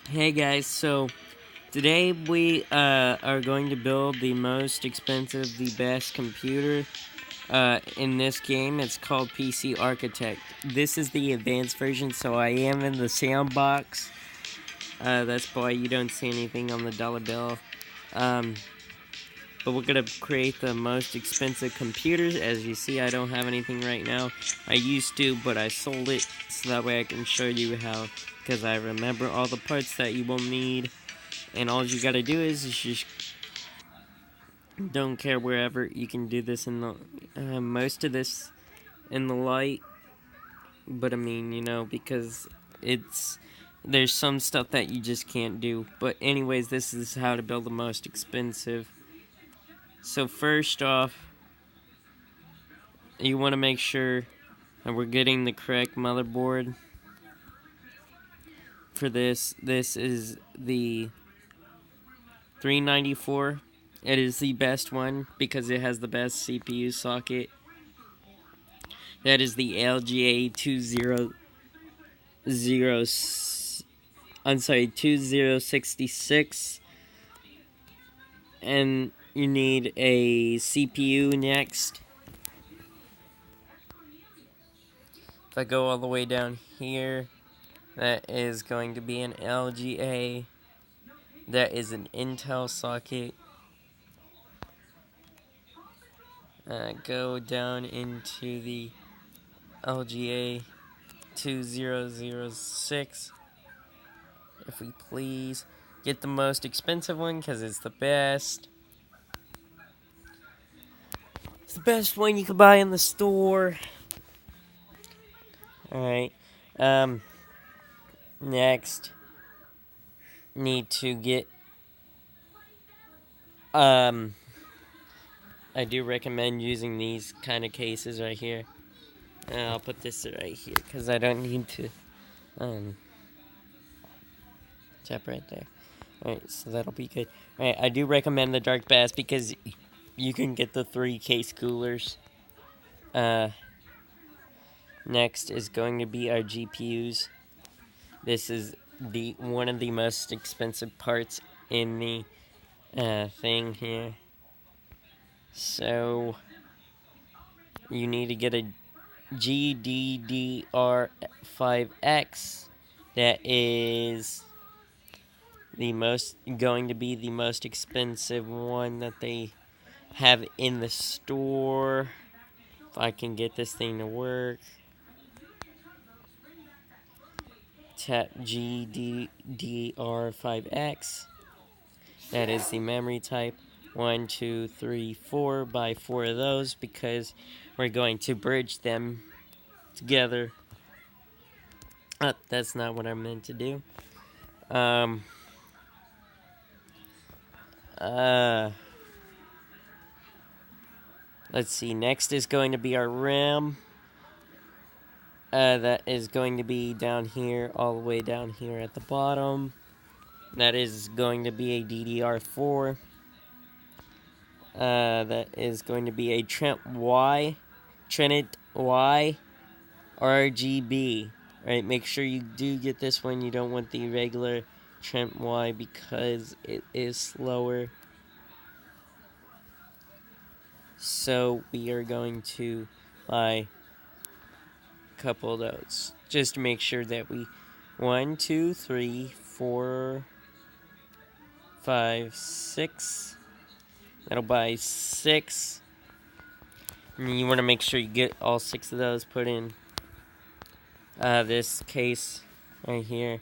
Hey guys, so today we are going to build the most expensive, the best computer in this game. It's called PC Architect. This is the advanced version, so I am in the sandbox. That's why you don't see anything on the dollar bill. Um, but we're gonna create the most expensive computers. As you see, I don't have anything right now. I used to, but I sold it so that way I can show you how. Because I remember all the parts that you will need. And all you gotta do is just don't care wherever. You can do this in the most of this in the light, but I mean, because it's there's some stuff that you just can't do. But anyways, this is how to build the most expensive. So first off, you want to make sure that we're getting the correct motherboard for this. This is the 394. It is the best one because it has the best CPU socket. That is the LGA 2066. And you need a CPU next. If I go all the way down here, that is going to be an LGA. That is an Intel socket. Go down into the LGA 2006. If we please get the most expensive one because it's the best. It's the best one you can buy in the store. Alright. Next. Need to get. I do recommend using these kind of cases right here. And I'll put this right here because I don't need to. Tap right there. Alright, so that'll be good. Alright, I do recommend the Dark Bass because you can get the 3 case coolers. Next is going to be our GPUs. This is one of the most expensive parts in the thing here. So you need to get a GDDR5X. That is going to be the most expensive one that they have in the store. If I can get this thing to work. Tap GDDR5X. That is the memory type. 1, 2, 3, 4 by 4 of those because we're going to bridge them together. That's not what I meant to do. Let's see. Next is going to be our RAM. That is going to be down here, all the way down here at the bottom. That is going to be a DDR4. That is going to be a Trent Y RGB. Right, make sure you do get this one. You don't want the regular Trent Y because it is slower. So we are going to buy a couple of those just to make sure that we 1, 2, 3, 4, 5, 6. That'll buy 6. And you want to make sure you get all 6 of those put in this case right here.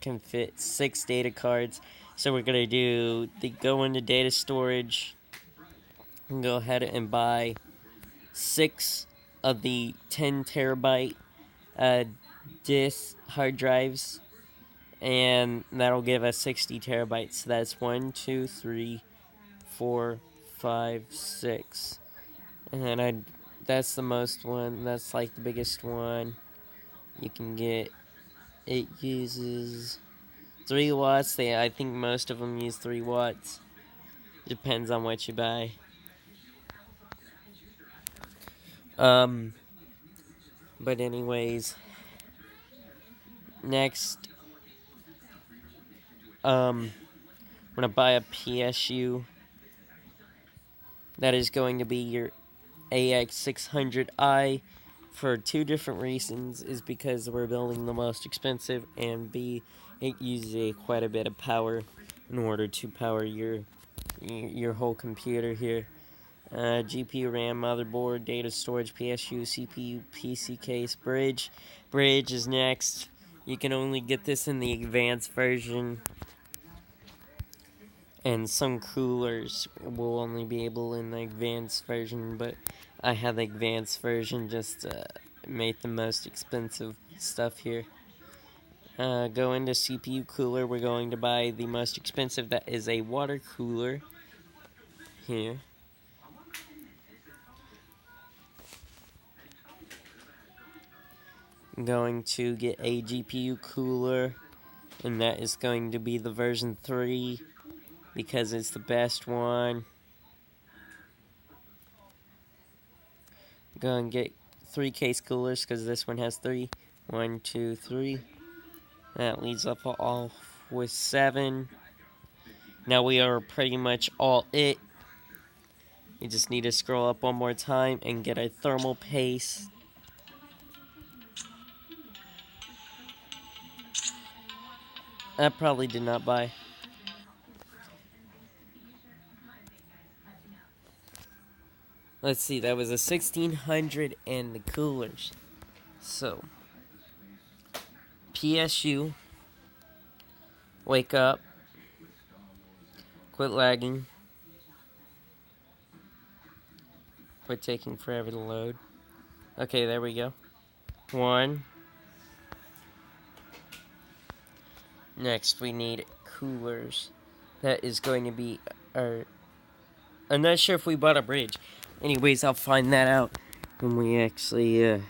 Can fit 6 data cards. So we're going to go into data storage and go ahead and buy 6 of the 10 terabyte disk hard drives. And that'll give us 60 terabytes. So that's 1, 2, 3, 4, 5, 6. And that's the most one. That's like the biggest one you can get. It uses 3 watts. I think most of them use 3 watts. Depends on what you buy. But anyways, next I'm gonna buy a PSU. That is going to be your AX600i for two different reasons. Is because we're building the most expensive, and B, it uses quite a bit of power in order to power your whole computer here. GPU, RAM, motherboard, data storage, PSU, CPU, PC case, bridge. Bridge is next. You can only get this in the advanced version, and some coolers will only be able in the advanced version, but I have the advanced version just to make the most expensive stuff here. Go into CPU cooler. We're going to buy the most expensive. That is a water cooler here. I'm going to get a GPU cooler, and that is going to be the version 3 because it's the best one. Go and get 3 case coolers because this one has 3. 1, 2, 3. That leads up all with 7. Now we are pretty much all it. We just need to scroll up one more time and get a thermal paste. I probably did not buy. Let's see, that was a 1600 and the coolers. So, PSU, wake up, quit lagging, quit taking forever to load. Okay, there we go. 1. Next, we need coolers. That is going to be our... I'm not sure if we bought a bridge. Anyways, I'll find that out when we actually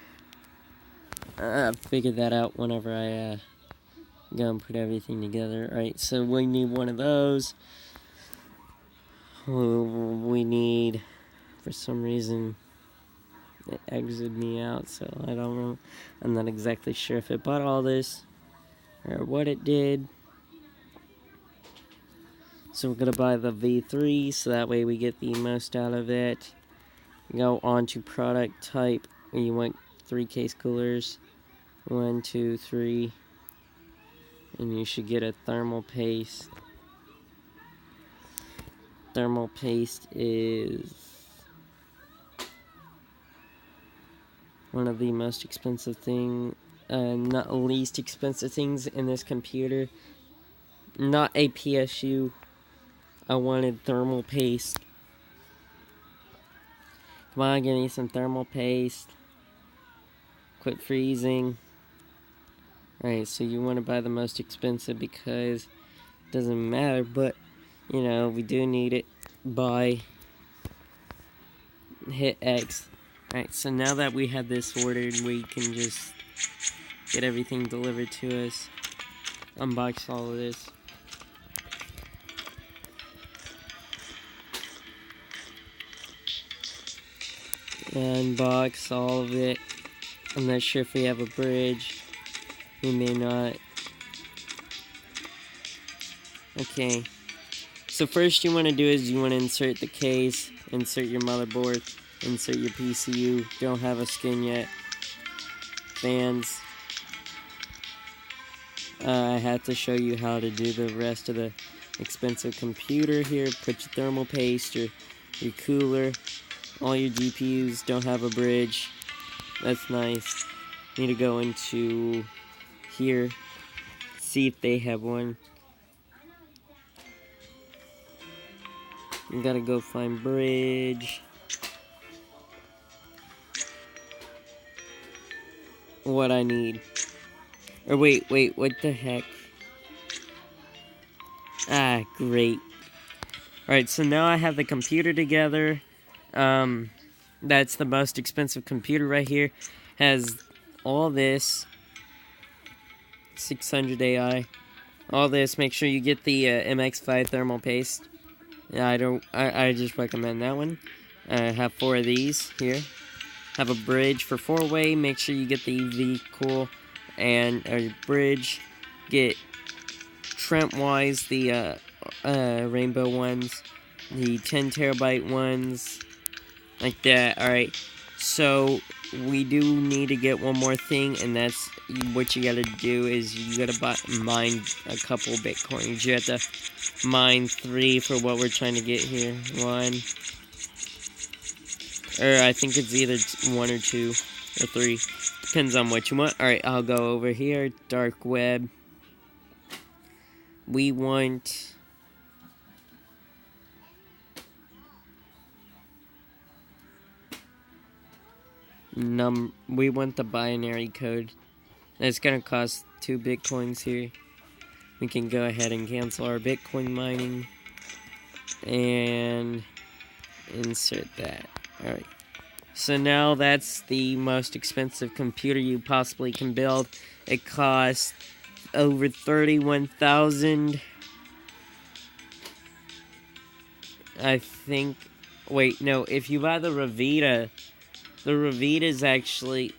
figure that out whenever I go and put everything together. Alright, so we need one of those. We need, for some reason, it exited me out, so I don't know. I'm not exactly sure if it bought all this or what it did. So we're going to buy the V3 so that way we get the most out of it. Go on to product type. You want 3 case coolers. 1, 2, 3. And you should get a thermal paste. Thermal paste is one of the most expensive not least expensive things in this computer. Not a PSU. I wanted thermal paste. Come on, give me some thermal paste. Quit freezing. Alright, so you want to buy the most expensive because it doesn't matter, but, you know, we do need it. Buy. Hit X. Alright, so now that we have this ordered, we can just get everything delivered to us. Unbox all of this. Unbox all of it. I'm not sure if we have a bridge. We may not. Okay. So first you want to do is you want to insert the case, insert your motherboard, insert your PCU. Don't have a skin yet. Fans. I have to show you how to do the rest of the expensive computer here. Put your thermal paste, your cooler. All your GPUs don't have a bridge. That's nice. Need to go into here, see if they have one. You gotta go find bridge. What I need. Or wait, what the heck? Ah, great. Alright, so now I have the computer together. That's the most expensive computer right here. Has all this. 600 AI. All this. Make sure you get the MX5 thermal paste. Yeah, I just recommend that one. Have 4 of these here. Have a bridge for 4-way. Make sure you get the EV cool and a bridge. Get Trent-wise, the rainbow ones, the 10 terabyte ones, like that. Alright, so we do need to get one more thing, and that's what you gotta do is you gotta mine a couple Bitcoins. You have to mine 3 for what we're trying to get here. 1, or I think it's either 1 or 2 or 3. Depends on what you want. Alright, I'll go over here. Dark web. We want... we want the binary code. It's gonna cost 2 Bitcoins here. We can go ahead and cancel our Bitcoin mining. And insert that. Alright. So now that's the most expensive computer you possibly can build. It costs over 31,000. I think... Wait, no. If you buy the Revita is actually...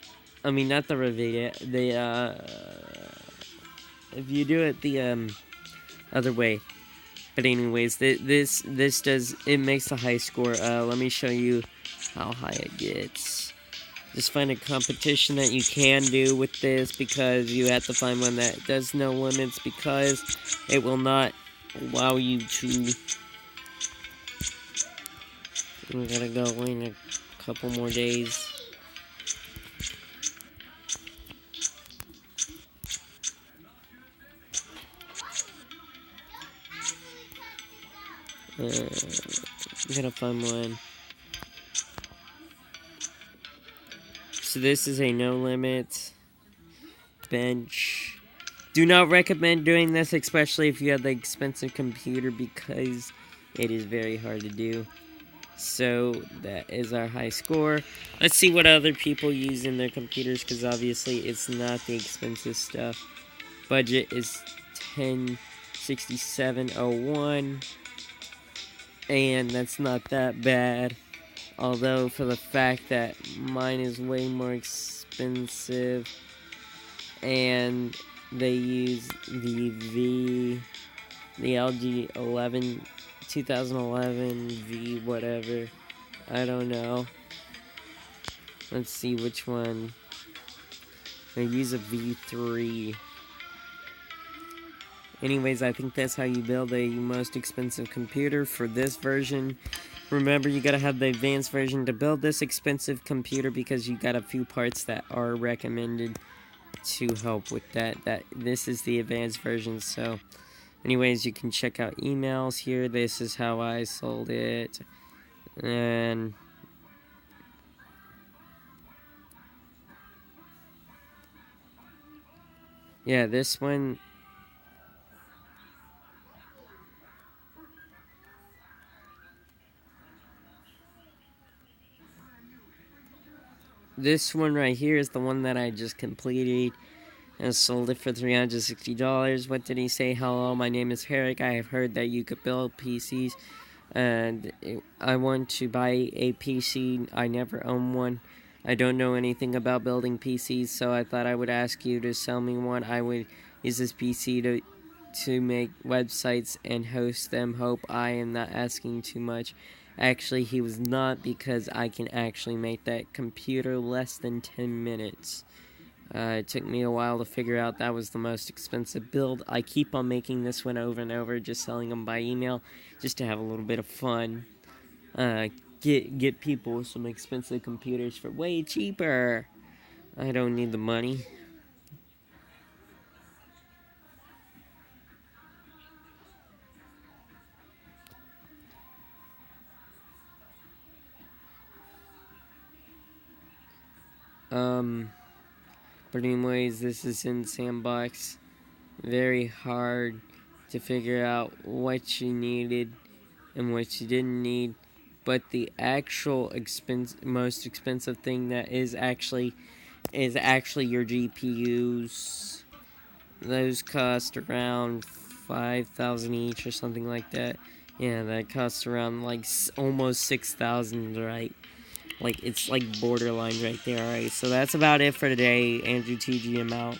I mean, not the Revita. If you do it the other way. But anyways, this does... It makes a high score. Let me show you how high it gets. Just find a competition that you can do with this, because you have to find one that does no limits, because it will not allow you to... We gotta go in a couple more days. I'm gonna find one. So this is a no limit bench. Do not recommend doing this, especially if you have the expensive computer, because it is very hard to do. So that is our high score. Let's see what other people use in their computers, because obviously it's not the expensive stuff. Budget is 1067.01, and that's not that bad. Although, for the fact that mine is way more expensive, and they use the LG 2011 V whatever. I don't know. Let's see which one. They use a V3. Anyways, I think that's how you build a most expensive computer for this version. Remember, you gotta have the advanced version to build this expensive computer, because you got a few parts that are recommended to help with that. This is the advanced version, so anyways, you can check out emails here. This is how I sold it. And yeah, this one, right here is the one that I just completed and sold it for $360. What did he say? Hello, my name is Herrick. I have heard that you could build PCs, and I want to buy a PC. I never own one. I don't know anything about building PCs, so I thought I would ask you to sell me one. I would use this PC to make websites and host them. Hope I am not asking too much. Actually, he was not, because I can actually make that computer less than 10 minutes. It took me a while to figure out that was the most expensive build. I keep on making this one over and over, just selling them by email, just to have a little bit of fun. Get people some expensive computers for way cheaper. I don't need the money. But anyways, this is in Sandbox. Very hard to figure out what you needed and what you didn't need. But the actual most expensive thing that is actually your GPUs. Those cost around 5,000 each or something like that. Yeah, that costs around like almost 6,000, right? Like, it's like borderline right there. Alright, so that's about it for today. Andrew TGM out.